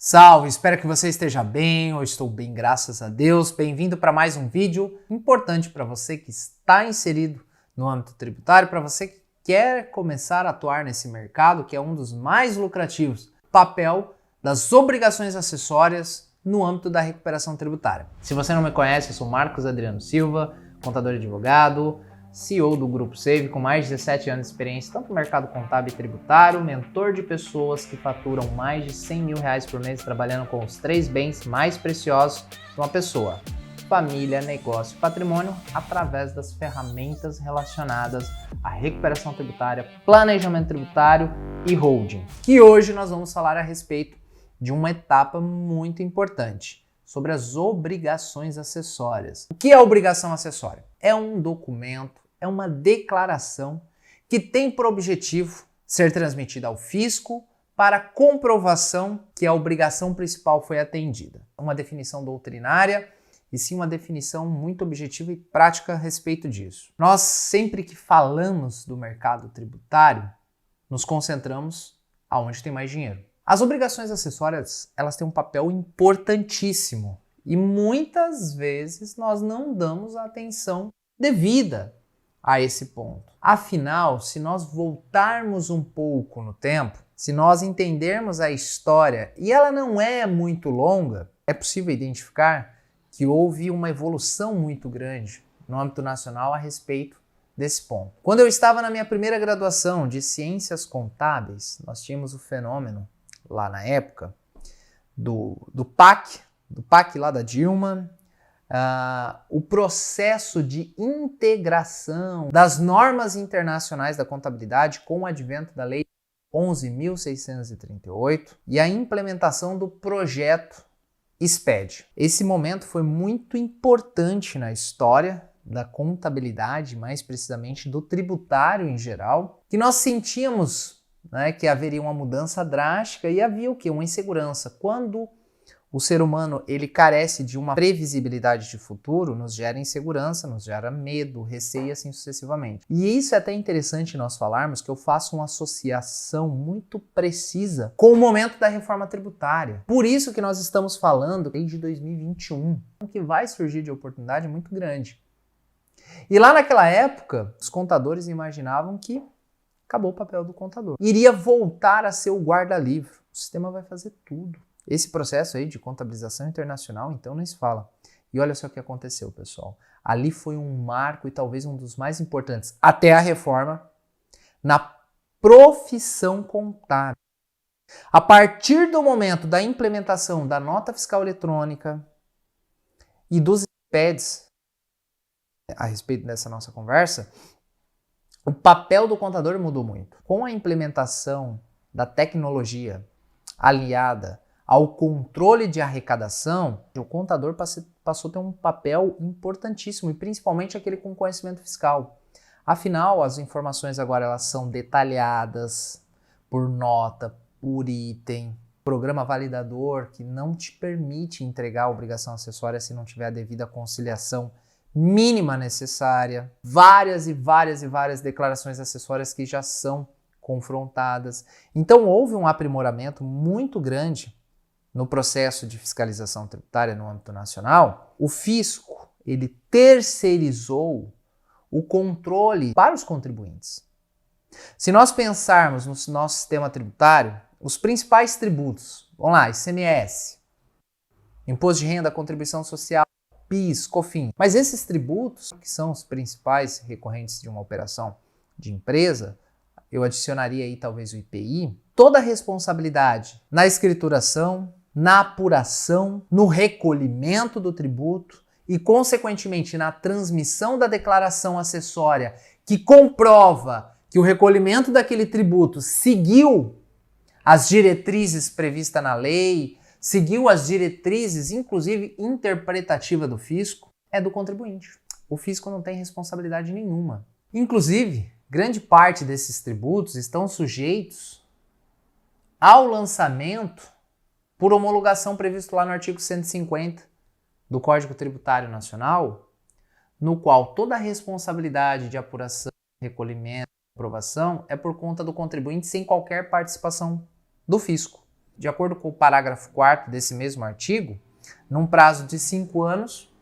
Salve, espero que você esteja bem, eu estou bem, graças a Deus. Bem-vindo para mais um vídeo importante para você que está inserido no âmbito tributário, para você que quer começar a atuar nesse mercado, que é um dos mais lucrativos, papel das obrigações acessórias no âmbito da recuperação tributária. Se você não me conhece, eu sou Marcos Adriano Silva, contador e advogado, CEO do Grupo Save, com mais de 17 anos de experiência tanto no mercado contábil e tributário, mentor de pessoas que faturam mais de R$100 mil por mês trabalhando com os 3 bens mais preciosos de uma pessoa: família, negócio e patrimônio, através das ferramentas relacionadas à recuperação tributária, planejamento tributário e holding. E hoje nós vamos falar a respeito de uma etapa muito importante, sobre as obrigações acessórias. O que é obrigação acessória? É um documento, é uma declaração que tem por objetivo ser transmitida ao fisco para comprovação que a obrigação principal foi atendida. Uma definição doutrinária e sim uma definição muito objetiva e prática a respeito disso. Nós, sempre que falamos do mercado tributário, nos concentramos aonde tem mais dinheiro. As obrigações acessórias, elas têm um papel importantíssimo e muitas vezes nós não damos a atenção devida a esse ponto. Afinal, se nós voltarmos um pouco no tempo, se nós entendermos a história, e ela não é muito longa, é possível identificar que houve uma evolução muito grande no âmbito nacional a respeito desse ponto. Quando eu estava na minha primeira graduação de Ciências Contábeis, nós tínhamos o fenômeno lá na época, do PAC lá da Dilma, o processo de integração das normas internacionais da contabilidade com o advento da Lei 11.638 e a implementação do projeto SPED. Esse momento foi muito importante na história da contabilidade, mais precisamente do tributário em geral, que nós sentíamos que haveria uma mudança drástica e havia o quê? Uma insegurança. Quando o ser humano ele carece de uma previsibilidade de futuro, nos gera insegurança, nos gera medo, receio e assim sucessivamente. E isso é até interessante nós falarmos, que eu faço uma associação muito precisa com o momento da reforma tributária. Por isso que nós estamos falando desde 2021, que vai surgir de oportunidade muito grande. E lá naquela época, os contadores imaginavam que acabou o papel do contador. Iria voltar a ser o guarda-livro. O sistema vai fazer tudo. Esse processo aí de contabilização internacional, então, nem se fala. E olha só o que aconteceu, pessoal. Ali foi um marco e talvez um dos mais importantes, até a reforma, na profissão contábil. A partir do momento da implementação da nota fiscal eletrônica e dos SPEDs, a respeito dessa nossa conversa, o papel do contador mudou muito. Com a implementação da tecnologia aliada ao controle de arrecadação, o contador passou a ter um papel importantíssimo, e principalmente aquele com conhecimento fiscal. Afinal, as informações agora elas são detalhadas por nota, por item, programa validador que não te permite entregar a obrigação acessória se não tiver a devida conciliação mínima necessária, várias declarações acessórias que já são confrontadas. Então houve um aprimoramento muito grande no processo de fiscalização tributária no âmbito nacional. O fisco, ele terceirizou o controle para os contribuintes. Se nós pensarmos no nosso sistema tributário, os principais tributos, vamos lá, ICMS, Imposto de Renda, Contribuição Social, PIS, COFINS. Mas esses tributos, que são os principais recorrentes de uma operação de empresa, eu adicionaria aí talvez o IPI, toda a responsabilidade na escrituração, na apuração, no recolhimento do tributo e, consequentemente, na transmissão da declaração acessória que comprova que o recolhimento daquele tributo seguiu as diretrizes previstas na lei, seguiu as diretrizes, inclusive interpretativa do fisco, é do contribuinte. O fisco não tem responsabilidade nenhuma. Inclusive, grande parte desses tributos estão sujeitos ao lançamento por homologação previsto lá no artigo 150 do Código Tributário Nacional, no qual toda a responsabilidade de apuração, recolhimento, aprovação é por conta do contribuinte sem qualquer participação do fisco. de acordo com o parágrafo 4º desse mesmo artigo, num prazo de 5 anos,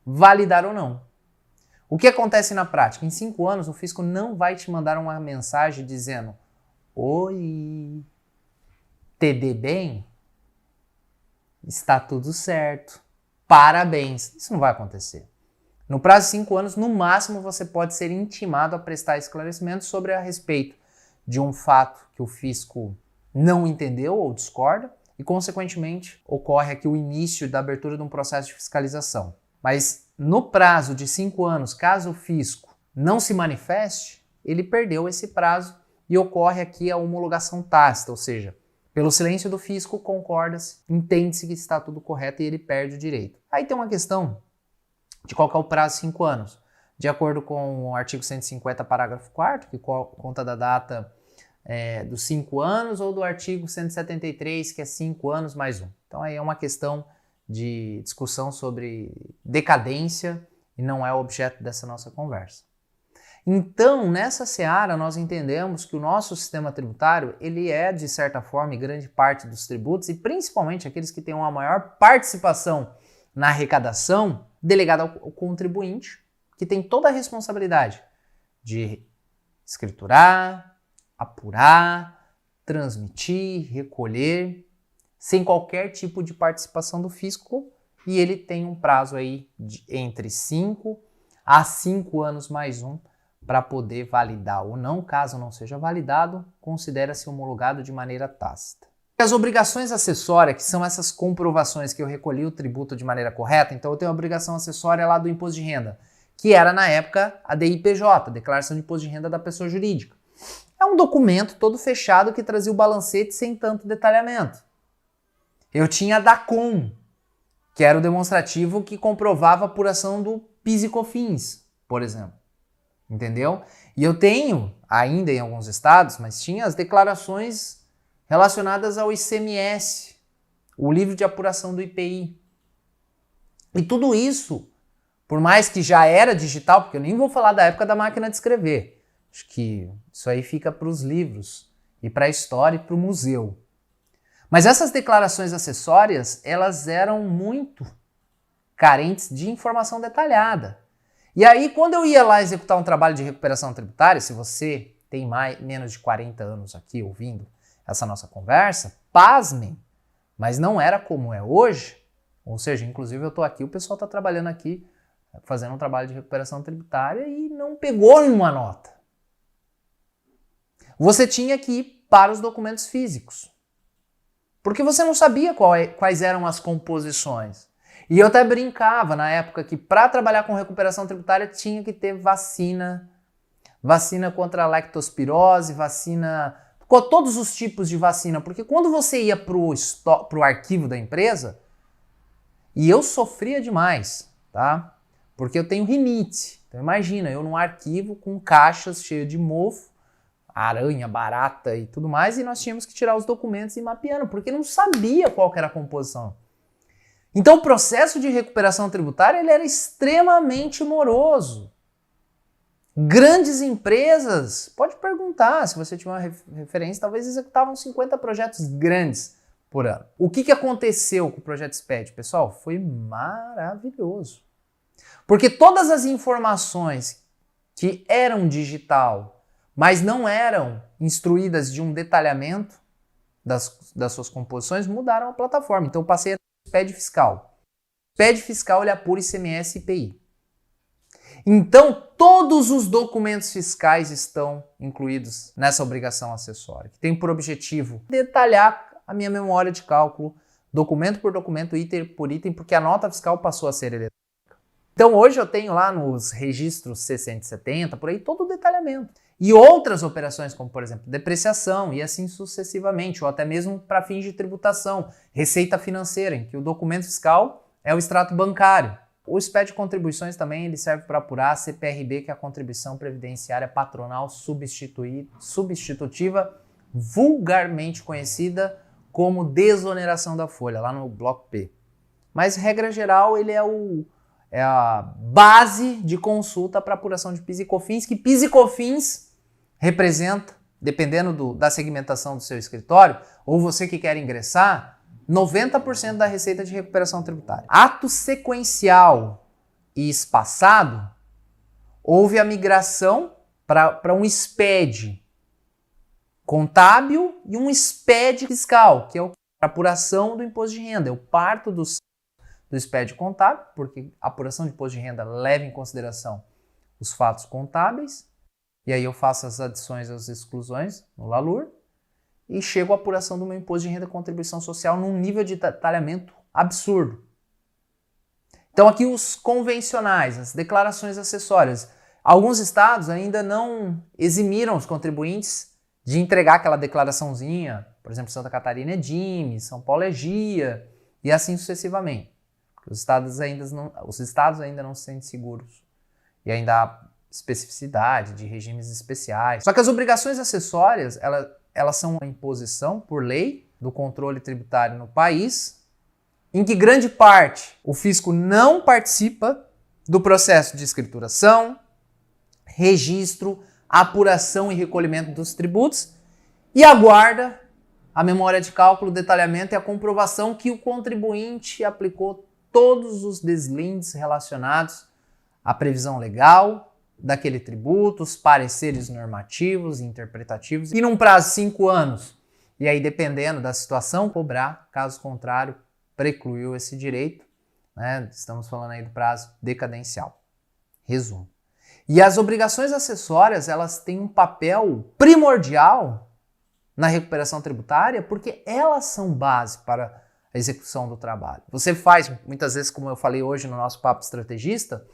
validar ou não. O que acontece na prática? Em 5 anos, o fisco não vai te mandar uma mensagem dizendo: oi, TD bem? Está tudo certo. Parabéns. Isso não vai acontecer. No prazo de 5 anos, no máximo, você pode ser intimado a prestar esclarecimentos sobre a respeito de um fato que o fisco não entendeu ou discorda e, consequentemente, ocorre aqui o início da abertura de um processo de fiscalização. Mas no prazo de 5 anos, caso o fisco não se manifeste, ele perdeu esse prazo e ocorre aqui a homologação tácita, ou seja, pelo silêncio do fisco, concorda-se, entende-se que está tudo correto e ele perde o direito. Aí tem uma questão de qual que é o prazo de 5 anos. De acordo com o artigo 150, parágrafo 4º, que conta da data dos 5 anos, ou do artigo 173, que é 5 anos mais 1. Então aí é uma questão de discussão sobre decadência e não é o objeto dessa nossa conversa. Então, nessa seara, nós entendemos que o nosso sistema tributário, ele é, de certa forma, em grande parte dos tributos, e principalmente aqueles que têm uma maior participação na arrecadação, delegado ao contribuinte, que tem toda a responsabilidade de escriturar, apurar, transmitir, recolher, sem qualquer tipo de participação do fisco, e ele tem um prazo aí de entre 5 a 5 anos mais 1 para poder validar ou não. Caso não seja validado, considera-se homologado de maneira tácita. As obrigações acessórias, que são essas comprovações que eu recolhi o tributo de maneira correta, então eu tenho a obrigação acessória lá do imposto de renda, que era na época a DIPJ, Declaração de Imposto de Renda da Pessoa Jurídica. É um documento todo fechado que trazia o balancete sem tanto detalhamento. Eu tinha a DACOM, que era o demonstrativo que comprovava a apuração do PIS e COFINS, por exemplo. Entendeu? E eu tenho, ainda em alguns estados, mas tinha as declarações relacionadas ao ICMS, o livro de apuração do IPI. E tudo isso, por mais que já era digital, porque eu nem vou falar da época da máquina de escrever, acho que isso aí fica para os livros e para a história e para o museu. Mas essas declarações acessórias, elas eram muito carentes de informação detalhada. E aí, quando eu ia lá executar um trabalho de recuperação tributária, se você tem menos de 40 anos aqui ouvindo essa nossa conversa, pasmem, mas não era como é hoje. Ou seja, inclusive eu estou aqui, o pessoal está trabalhando aqui, fazendo um trabalho de recuperação tributária e não pegou nenhuma nota. Você tinha que ir para os documentos físicos, porque você não sabia quais eram as composições. E eu até brincava na época que para trabalhar com recuperação tributária tinha que ter vacina contra a lectospirose, vacina, com todos os tipos de vacina, porque quando você ia para o arquivo da empresa, e eu sofria demais, tá? Porque eu tenho rinite. Então imagina, eu num arquivo com caixas cheias de mofo, aranha, barata e tudo mais, e nós tínhamos que tirar os documentos e ir mapeando, porque não sabia qual que era a composição. Então o processo de recuperação tributária ele era extremamente moroso. Grandes empresas, pode perguntar, se você tiver uma referência, talvez executavam 50 projetos grandes por ano. O que aconteceu com o projeto SPED, pessoal? Foi maravilhoso. Porque todas as informações que eram digital, mas não eram instruídas de um detalhamento das suas composições, mudaram a plataforma. Então eu passei a SPED fiscal. SPED fiscal ele apura ICMS e IPI. Então, todos os documentos fiscais estão incluídos nessa obrigação acessória, que tem por objetivo detalhar a minha memória de cálculo, documento por documento, item por item, porque a nota fiscal passou a ser eletrônica. Então, hoje eu tenho lá nos registros C170, por aí, todo o detalhamento. E outras operações, como por exemplo, depreciação e assim sucessivamente, ou até mesmo para fins de tributação, receita financeira, em que o documento fiscal é o extrato bancário. O SPED de contribuições também ele serve para apurar a CPRB, que é a contribuição previdenciária patronal substitutiva, vulgarmente conhecida como desoneração da folha, lá no bloco P. Mas, regra geral, ele é a base de consulta para apuração de PIS e COFINS, que PIS e COFINS representa dependendo da segmentação do seu escritório, ou você que quer ingressar, 90% da receita de recuperação tributária. Ato sequencial e espaçado, houve a migração para um SPED contábil e um SPED fiscal, que é a apuração do imposto de renda. Eu parto do SPED contábil, porque a apuração de imposto de renda leva em consideração os fatos contábeis, e aí eu faço as adições e as exclusões no LALUR, e chego à apuração do meu imposto de renda e contribuição social num nível de detalhamento absurdo. Então aqui os convencionais, as declarações acessórias. Alguns estados ainda não eximiram os contribuintes de entregar aquela declaraçãozinha, por exemplo, Santa Catarina é DIME, São Paulo é GIA, e assim sucessivamente. Os estados ainda não se sentem seguros. E ainda há especificidade de regimes especiais. Só que as obrigações acessórias, elas são uma imposição por lei do controle tributário no país, em que grande parte o fisco não participa do processo de escrituração, registro, apuração e recolhimento dos tributos e aguarda a memória de cálculo, detalhamento e a comprovação que o contribuinte aplicou todos os deslindes relacionados à previsão legal daquele tributo, os pareceres normativos e interpretativos, e num prazo de 5 anos. E aí, dependendo da situação, cobrar, caso contrário, precluiu esse direito, né? Estamos falando aí do prazo decadencial. Resumo. E as obrigações acessórias, elas têm um papel primordial na recuperação tributária, porque elas são base para a execução do trabalho. Você faz, muitas vezes, como eu falei hoje no nosso Papo Estrategista,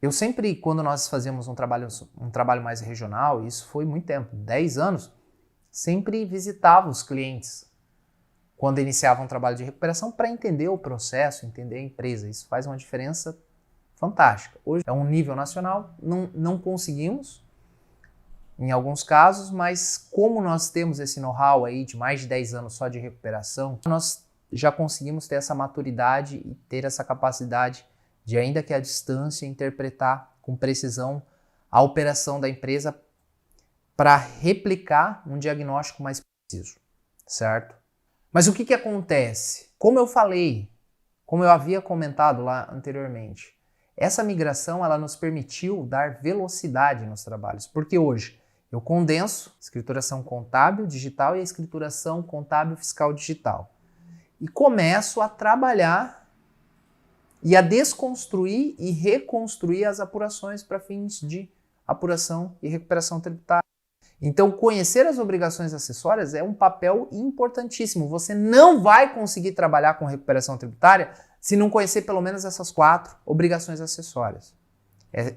eu sempre, quando nós fazíamos um trabalho mais regional, isso foi muito tempo, 10 anos, sempre visitava os clientes quando iniciavam um trabalho de recuperação para entender o processo, entender a empresa. Isso faz uma diferença fantástica. Hoje é um nível nacional, não conseguimos, em alguns casos, mas como nós temos esse know-how aí de mais de 10 anos só de recuperação, nós já conseguimos ter essa maturidade e ter essa capacidade de, ainda que à distância, interpretar com precisão a operação da empresa para replicar um diagnóstico mais preciso, certo? Mas o que acontece? Como eu falei, como eu havia comentado lá anteriormente, essa migração ela nos permitiu dar velocidade nos trabalhos, porque hoje eu condenso a escrituração contábil digital e a escrituração contábil fiscal digital e começo a trabalhar e a desconstruir e reconstruir as apurações para fins de apuração e recuperação tributária. Então, conhecer as obrigações acessórias é um papel importantíssimo. Você não vai conseguir trabalhar com recuperação tributária se não conhecer pelo menos essas 4 obrigações acessórias.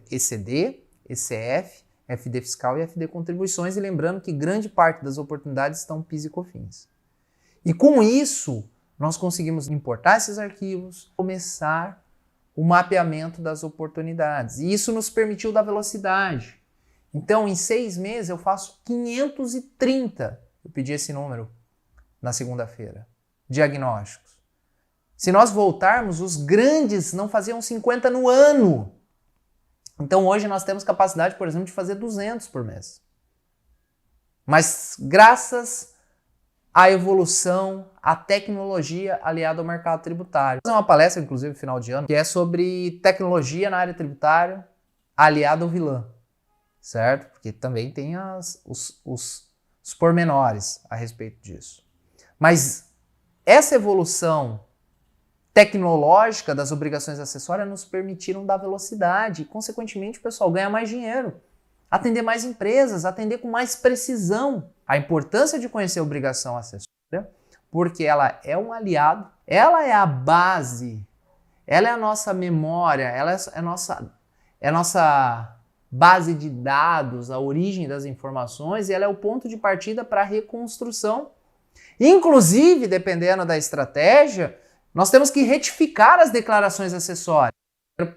ECD, ECF, FD fiscal e FD contribuições, e lembrando que grande parte das oportunidades estão PIS e COFINS. E com isso, nós conseguimos importar esses arquivos, começar o mapeamento das oportunidades. E isso nos permitiu dar velocidade. Então, em 6 meses, eu faço 530, eu pedi esse número na segunda-feira, diagnósticos. Se nós voltarmos, os grandes não faziam 50 no ano. Então, hoje nós temos capacidade, por exemplo, de fazer 200 por mês. Mas graças à evolução, à tecnologia aliada ao mercado tributário. Vou fazer uma palestra, inclusive, no final de ano, que é sobre tecnologia na área tributária aliada ao VLAN. Certo? Porque também tem os pormenores a respeito disso. Mas essa evolução tecnológica das obrigações acessórias nos permitiram dar velocidade e, consequentemente, o pessoal ganha mais dinheiro, atender mais empresas, atender com mais precisão. A importância de conhecer a obrigação acessória, porque ela é um aliado, ela é a base, ela é a nossa memória, ela é a nossa base de dados, a origem das informações, e ela é o ponto de partida para a reconstrução. Inclusive, dependendo da estratégia, nós temos que retificar as declarações acessórias.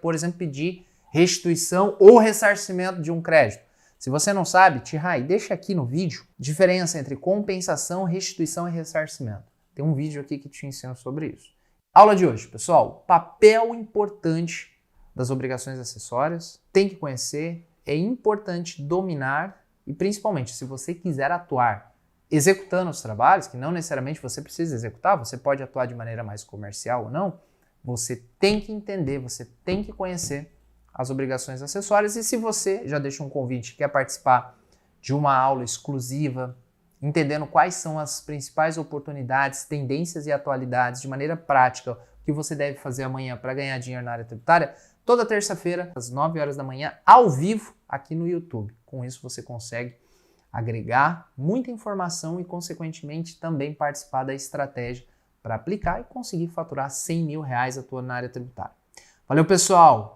Por exemplo, pedir restituição ou ressarcimento de um crédito. Se você não sabe, Tihai, deixa aqui no vídeo diferença entre compensação, restituição e ressarcimento. Tem um vídeo aqui que te ensina sobre isso. Aula de hoje, pessoal. Papel importante das obrigações acessórias, tem que conhecer, é importante dominar E principalmente, se você quiser atuar executando os trabalhos, que não necessariamente você precisa executar, você pode atuar de maneira mais comercial ou não, você tem que entender, você tem que conhecer as obrigações acessórias. E se você já deixa um convite, quer participar de uma aula exclusiva, entendendo quais são as principais oportunidades, tendências e atualidades de maneira prática, o que você deve fazer amanhã para ganhar dinheiro na área tributária, toda terça-feira, às 9 horas da manhã, ao vivo, aqui no YouTube. Com isso você consegue agregar muita informação e, consequentemente, também participar da estratégia para aplicar e conseguir faturar R$100 mil atuando na área tributária. Valeu, pessoal!